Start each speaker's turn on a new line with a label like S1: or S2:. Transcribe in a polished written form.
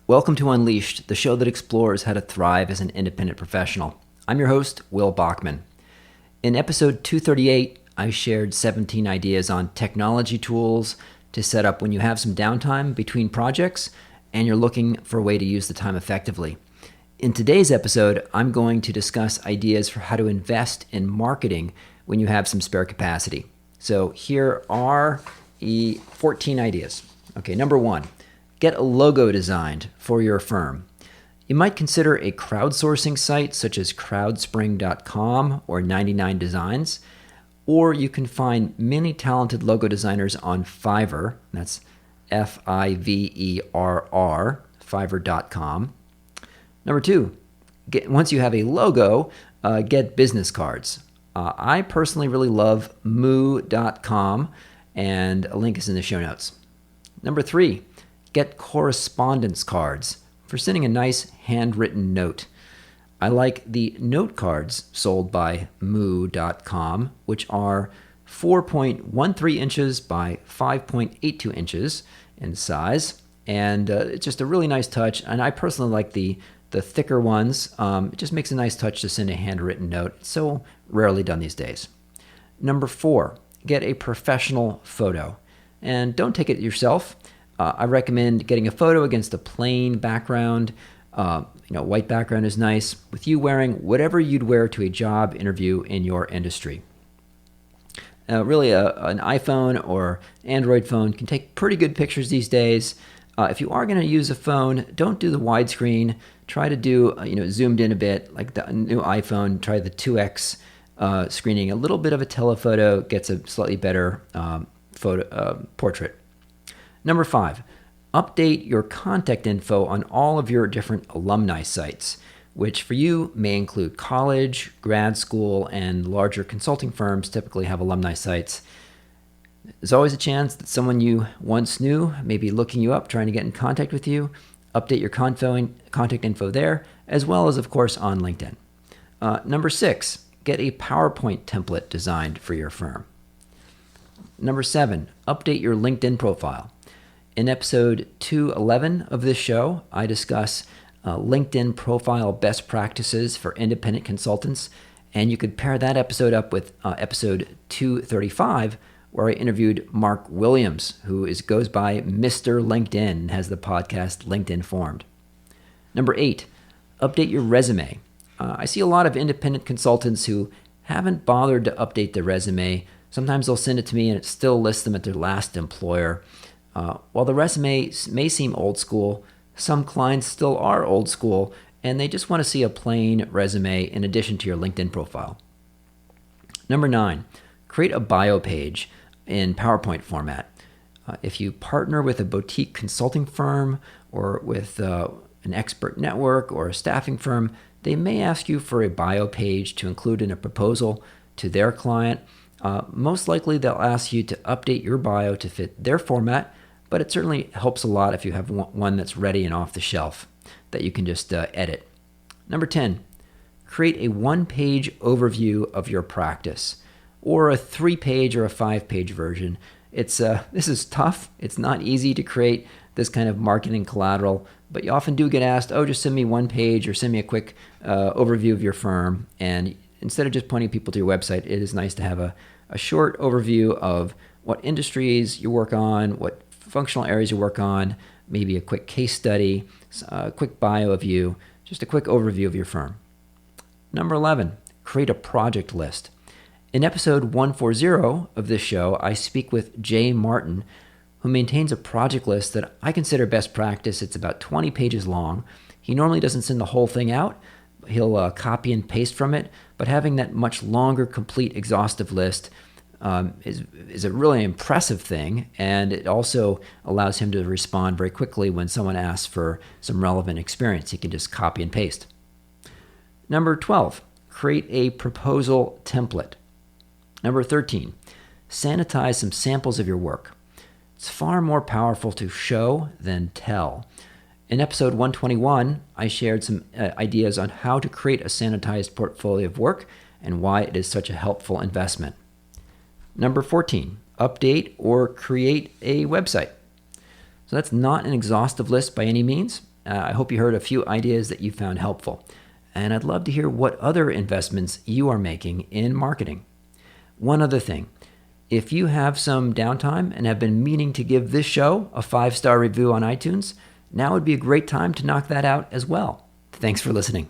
S1: Welcome to Unleashed, the show that explores how to thrive as an independent professional. I'm your host, Will Bachman. In episode 238, I shared 17 ideas on technology tools to set up when you have some downtime between projects and you're looking for a way to use the time effectively. In today's episode, I'm going to discuss ideas for how to invest in marketing when you have some spare capacity. So here are 14 ideas. Okay, number one, get a logo designed for your firm. You might consider a crowdsourcing site such as crowdspring.com or 99 Designs, or you can find many talented logo designers on Fiverr. That's Fiverr, Fiverr.com. Number two, once you have a logo, get business cards. I personally really love moo.com, and a link is in the show notes. Number three, get correspondence cards for sending a nice handwritten note. I like the note cards sold by moo.com, which are 4.13 inches by 5.82 inches in size. And it's just a really nice touch. And I personally like the thicker ones. It just makes a nice touch to send a handwritten note. It's so rarely done these days. Number four, get a professional photo. And don't take it yourself. I recommend getting a photo against a plain background. White background is nice, with you wearing whatever you'd wear to a job interview in your industry. Really, an iPhone or Android phone can take pretty good pictures these days. If you are going to use a phone, don't do the widescreen. Try to do zoomed in a bit, like the new iPhone. Try the 2x screening. A little bit of a telephoto gets a slightly better portrait. Number five, update your contact info on all of your different alumni sites, which for you may include college, grad school, and larger consulting firms typically have alumni sites. There's always a chance that someone you once knew may be looking you up, trying to get in contact with you. Update your contact info there, as well as, of course, on LinkedIn. Number six, get a PowerPoint template designed for your firm. Number seven, update your LinkedIn profile. In episode 211 of this show, I discuss LinkedIn profile best practices for independent consultants, and you could pair that episode up with episode 235, where I interviewed Mark Williams, who goes by Mr. LinkedIn and has the podcast LinkedIn Formed. Number eight, update your resume. I see a lot of independent consultants who haven't bothered to update their resume. Sometimes they'll send it to me and it still lists them at their last employer. While the resume may seem old school, some clients still are old school, and they just want to see a plain resume in addition to your LinkedIn profile. Number nine, create a bio page in PowerPoint format. If you partner with a boutique consulting firm or with an expert network or a staffing firm, they may ask you for a bio page to include in a proposal to their client. Most likely they'll ask you to update your bio to fit their format, but it certainly helps a lot if you have one that's ready and off the shelf that you can just edit. Number 10, create a one-page overview of your practice, or a 3-page or a 5-page version. This is tough. It's not easy to create this kind of marketing collateral, but you often do get asked, just send me one page or send me a quick overview of your firm. And instead of just pointing people to your website, it is nice to have a short overview of what industries you work on, what functional areas you work on, maybe a quick case study, a quick bio of you, just a quick overview of your firm. Number 11, create a project list. In episode 140 of this show, I speak with Jay Martin, who maintains a project list that I consider best practice. It's about 20 pages long. He normally doesn't send the whole thing out. He'll copy and paste from it, but having that much longer, complete, exhaustive list is a really impressive thing, and it also allows him to respond very quickly when someone asks for some relevant experience. He can just copy and paste. Number 12, create a proposal template. Number 13, sanitize some samples of your work. It's far more powerful to show than tell. In episode 121, I shared some ideas on how to create a sanitized portfolio of work and why it is such a helpful investment. Number 14, update or create a website. So that's not an exhaustive list by any means. I hope you heard a few ideas that you found helpful. And I'd love to hear what other investments you are making in marketing. One other thing. If you have some downtime and have been meaning to give this show a 5-star review on iTunes, now would be a great time to knock that out as well. Thanks for listening.